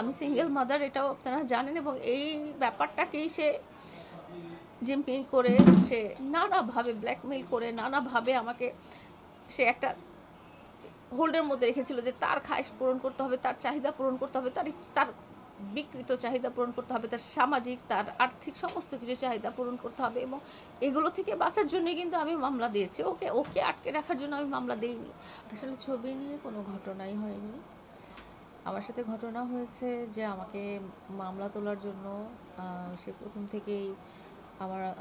আমি single mother, এটাও আপনারা জানেন, এবং এই ব্যাপারটাকেই সে জিম্পিং করে, সে নানাভাবে ব্ল্যাকমেইল করে, নানাভাবে আমাকে সে একটা হোল্ডের মধ্যে রেখেছিল যে তার খায়েশ পূরণ করতে হবে, তার চাহিদা পূরণ করতে হবে, তার বিকৃত চাহিদা পূরণ করতে হবে, তার সামাজিক, তার আর্থিক সমস্ত কিছু চাহিদা পূরণ করতে হবে। এবং এগুলো থেকে বাঁচার জন্যই কিন্তু আমি মামলা দিয়েছি। ওকে ওকে আটকে রাখার জন্য আমি মামলা দিইনি। আসলে ছবি নিয়ে কোনো ঘটনাই হয়নি। আমার সাথে ঘটনা হয়েছে যে আমাকে মামলা তোলার জন্য সে প্রথম থেকেই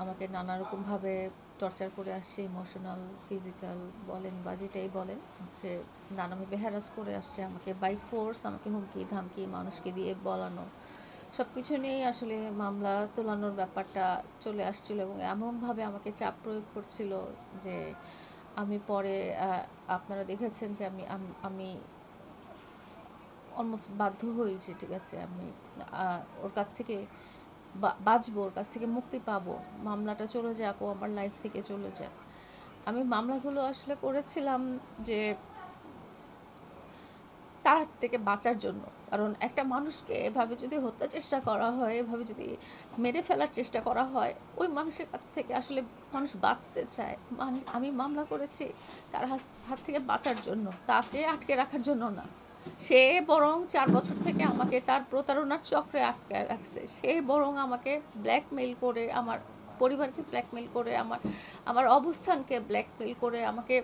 আমাকে নানা রকমভাবে টর্চার করে আসছে, ইমোশনাল, ফিজিক্যাল বলেন বা যেটাই বলেন, আমাকে নানাভাবে হ্যারাস করে আসছে, আমাকে বাই ফোর্স, আমাকে হুমকি ধামকি, মানুষকে দিয়ে বলানো, সব কিছু নিয়েই আসলে মামলা তোলানোর ব্যাপারটা চলে আসছিল। এবং এমনভাবে আমাকে চাপ প্রয়োগ করছিল যে আমি পরে আপনারা দেখেছেন যে আমি অলমোস্ট বাধ্য হয়েছি, ঠিক আছে, আমি ওর কাছ থেকে বাঁচবো, ওর কাছ থেকে মুক্তি পাবো, মামলাটা চলে যাক, ও আমার লাইফ থেকে চলে যাক। আমি মামলাগুলো আসলে করেছিলাম যে তার হাত থেকে বাঁচার জন্য। কারণ একটা মানুষকে এভাবে যদি হত্যা চেষ্টা করা হয়, এভাবে যদি মেরে ফেলার চেষ্টা করা হয়, ওই মানুষের কাছ থেকে আসলে মানুষ বাঁচতে চায়। আমি মামলা করেছি তার হাত থেকে বাঁচার জন্য, তাকে আটকে রাখার জন্য না। সে বরং 4 বছর থেকে আমাকে তার প্রতারণার চক্রে আটকে রাখছে। সে বরং আমাকে ব্ল্যাকমেইল করে, আমার পরিবারকে ব্ল্যাকমেইল করে, আমার অবস্থানকে ব্ল্যাকমেইল করে আমাকে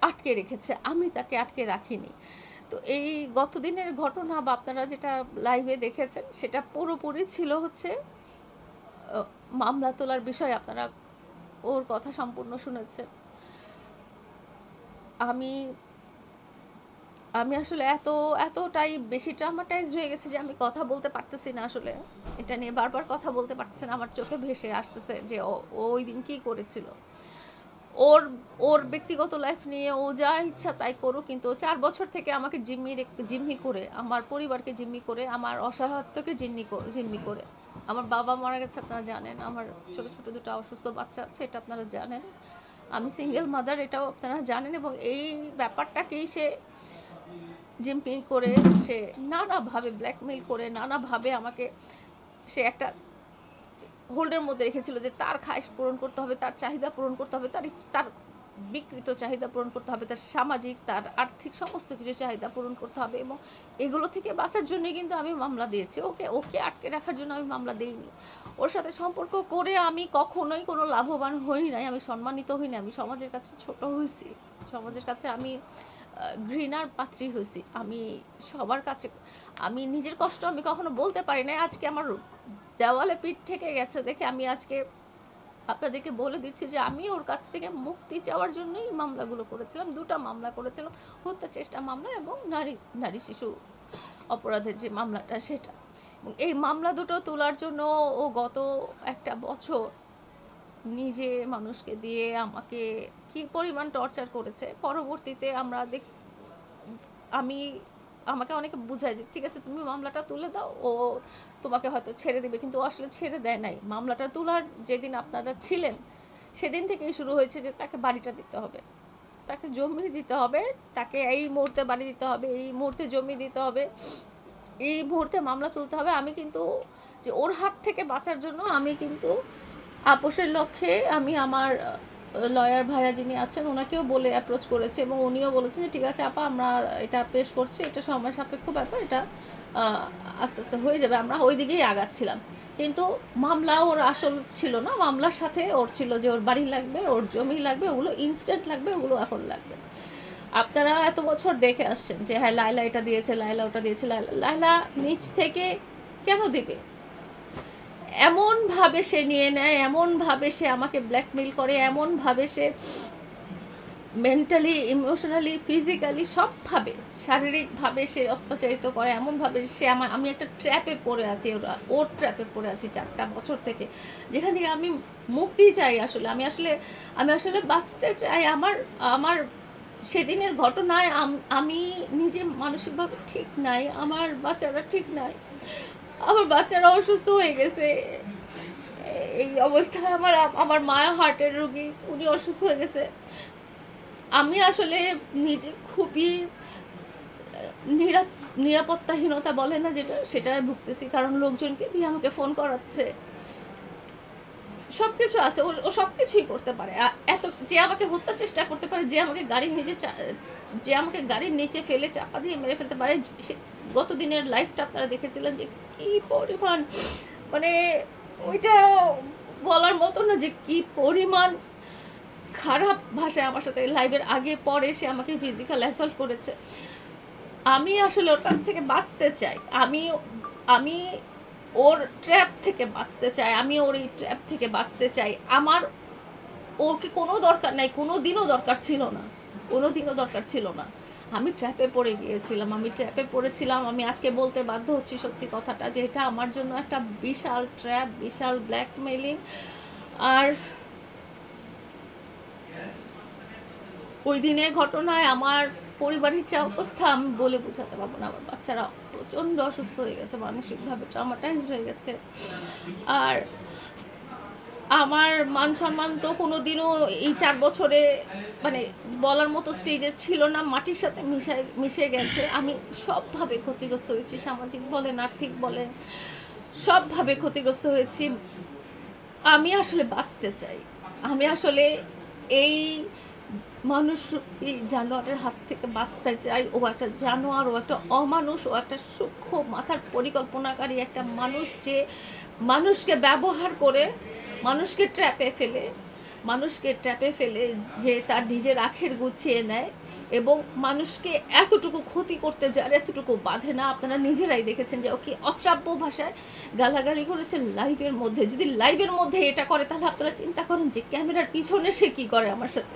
আটকে রেখেছে। আমি তাকে আটকে রাখিনি। তো এই গতদিনের ঘটনা বা আপনারা যেটা লাইভে দেখেছেন, সেটা পুরোপুরি ছিল হচ্ছে মামলা তোলার বিষয়। আপনারা ওর কথা সম্পূর্ণ শুনেছেন। আমি আমি আসলে এতটাই বেশি ট্রমাটাইজড হয়ে গেছি যে আমি কথা বলতে পারতেছি না। আসলে এটা নিয়ে বারবার কথা বলতে পারতেছি না। আমার চোখে ভেসে আসতেছে যে ও ওই দিন কী করেছিল। ওর ওর ব্যক্তিগত লাইফ নিয়ে ও যা ইচ্ছা তাই করুক, কিন্তু 4 বছর থেকে আমাকে জিম্মি করে, আমার পরিবারকে জিম্মি করে, আমার অসহায়ত্বকে জিম্মি করে। আমার বাবা মারা গেছে, আপনারা জানেন। আমার ছোট ছোট দুটো অসুস্থ বাচ্চা আছে, এটা আপনারা জানেন। আমি সিঙ্গেল মাদার, এটাও আপনারা জানেন। এবং এই ব্যাপারটাকেই সে জিম্পিং করে, সে নানাভাবে ব্ল্যাকমেইল করে, নানাভাবে আমাকে সে একটা হোল্ডের মধ্যে রেখেছিল যে তার খায়েশ পূরণ করতে হবে, তার চাহিদা পূরণ করতে হবে, তার বিকৃত চাহিদা পূরণ করতে হবে, তার সামাজিক, তার আর্থিক সমস্ত কিছু চাহিদা পূরণ করতে হবে। এবং এগুলো থেকে বাঁচার জন্যই কিন্তু আমি মামলা দিয়েছি। ওকে আটকে রাখার জন্য আমি মামলা দিইনি। ওর সাথে সম্পর্ক করে আমি কখনোই কোনো লাভবান হই নাই, আমি সম্মানিত হই না, আমি সমাজের কাছে ছোট হয়েছি, সমাজের কাছে আমি ঘৃণার পাত্রী হয়েছি। আমি সবার কাছে, আমি নিজের কষ্ট আমি কখনো বলতে পারি না। আজকে আমার দেওয়ালে পিঠ ঠেকে গেছে দেখে আমি আজকে আপনাদেরকে বলে দিচ্ছি যে আমি ওর কাছ থেকে মুক্তি চাওয়ার জন্যই মামলাগুলো করেছিলাম। 2টা মামলা করেছিলাম, হত্যা চেষ্টা মামলা এবং নারী শিশু অপরাধের যে মামলাটা, সেটা। এবং এই মামলা দুটো তোলার জন্য ও গত একটা বছর নিজে মানুষকে দিয়ে আমাকে কি পরিমাণ টর্চার করেছে। পরবর্তীতে আমরা আমি আমাকে অনেকে বুঝায় যে ঠিক আছে তুমি মামলাটা তুলে দাও, ও তোমাকে হয়তো ছেড়ে দেবে, কিন্তু ও আসলে ছেড়ে দেয় নাই। মামলাটা তোলার যেদিন আপনারা ছিলেন সেদিন থেকেই শুরু হয়েছে যে তাকে বাড়িটা দিতে হবে, তাকে জমি দিতে হবে, তাকে এই মুহূর্তে বাড়ি দিতে হবে, এই মুহূর্তে জমি দিতে হবে, এই মুহূর্তে মামলা তুলতে হবে। আমি কিন্তু যে ওর হাত থেকে বাঁচার জন্য আমি কিন্তু আপোষের লক্ষ্যে আমি আমার লয়ার ভাইয়া যিনি আছেন ওনাকেও বলে অ্যাপ্রোচ করেছি, এবং উনিও বলেছেন যে ঠিক আছে আপা, আমরা এটা পেশ করছি, এটা সময় সাপেক্ষ ব্যাপার, এটা আস্তে আস্তে হয়ে যাবে। আমরা ওই দিকেই আগাচ্ছিলাম। কিন্তু মামলা ওর আসল ছিল না। মামলার সাথে ওর ছিল যে ওর বাড়ি লাগবে, ওর জমি লাগবে, ওগুলো ইনস্ট্যান্ট লাগবে, ওগুলো এখন লাগবে। আপনারা এত বছর দেখে আসছেন যে হ্যাঁ লায়লা এটা দিয়েছে, লায়লা ওটা দিয়েছে। লায়লা নিচ থেকে কেন দেবে? এমনভাবে সে নিয়ে নেয়, এমনভাবে সে আমাকে ব্ল্যাকমেইল করে, এমনভাবে সে মেন্টালি, ইমোশনালি, ফিজিক্যালি, সবভাবে, শারীরিকভাবে সে অত্যাচারিত করে। এমনভাবে সে আমি একটা ট্র্যাপে পড়ে আছি, ওর ট্র্যাপে পড়ে আছি 4টা বছর থেকে, যেখান থেকে আমি মুক্তি চাই। আসলে আমি আসলে বাঁচতে চাই। আমার সেদিনের ঘটনায় আমি নিজে মানসিকভাবে ঠিক নাই, আমার বাচ্চারা ঠিক নাই, আমার বাচ্চারা অসুস্থ হয়ে গেছে। এই অবস্থায় আমার মায়া হার্টের রোগী, উনি অসুস্থ হয়ে গেছে। আমি আসলে নিজে খুবই নিরাপত্তাহীনতা বলে না যেটা, সেটাই ভুগতেছি। কারণ লোকজনকে দিয়ে আমাকে ফোন করাচ্ছে। সবকিছু আছে। ও সবকিছুই করতে পারে। এত যে আমাকে হত্যার চেষ্টা করতে পারে, যে আমাকে গাড়ির নিচে ফেলে চাপা দিয়ে মেরে ফেলতে পারে। সে গত দিনের লাইফটা আপনারা দেখেছিলেন যে কি পরিমাণ, মানে ওইটা বলার মতো না যে কি পরিমাণ খারাপ ভাষায় আমার সাথে লাইভের আগে পরে সে আমাকে ফিজিক্যাল অ্যাসল্ট করেছে। আমি আসলে ওর কাছ থেকে বাঁচতে চাই। আমি ওর ট্র্যাপ থেকে বাঁচতে চাই। আমি ওর এই ট্র্যাপ থেকে বাঁচতে চাই। আমার ওকে কোনো দরকার নাই, কোনো দিনও দরকার ছিল না, কোনো দিনও দরকার ছিল না। আমি ট্র্যাপে পড়ে গিয়েছিলাম, আমি ট্র্যাপে পড়েছিলাম। আমি আজকে বলতে বাধ্য হচ্ছি সত্যি কথাটা, যে এটা আমার জন্য একটা বিশাল ট্র্যাপ, বিশাল ব্ল্যাকমেইলিং। আর ওই দিনের ঘটনায় আমার পরিবারের যা অবস্থা আমি বলে বোঝাতে পারবো না। আমার বাচ্চারা প্রচণ্ড অসুস্থ হয়ে গেছে, মানসিকভাবে ট্রমাটাইজড হয়ে গেছে। আর আমার মান সম্মান তো কোনো দিনও এই 4 বছরে মানে বলার মতো স্টেজে ছিল না, মাটির সাথে মিশে গেছে। আমি সবভাবে ক্ষতিগ্রস্ত হয়েছি, সামাজিক বলেন, আর্থিক বলেন, সবভাবে ক্ষতিগ্রস্ত হয়েছি। আমি আসলে বাঁচতে চাই। আমি আসলে এই মানুষ জানোয়ারের হাত থেকে বাঁচতে চাই। ও একটা জানোয়ার, ও একটা অমানুষ, ও একটা সূক্ষ্ম মাথার পরিকল্পনাকারী একটা মানুষ, যে মানুষকে ব্যবহার করে, মানুষকে ট্র্যাপে ফেলে যে তার নিজের আখের গুছিয়ে নেয় এবং মানুষকে এতটুকু ক্ষতি করতে যার এতটুকু বাধে না। আপনারা নিজেরাই দেখেছেন যে ও কি অশ্রাব্য ভাষায় গালাগালি করেছে লাইভের মধ্যে। যদি লাইভের মধ্যে এটা করে তাহলে আপনারা চিন্তা করেন যে ক্যামেরার পিছনে সে কি করে আমার সাথে।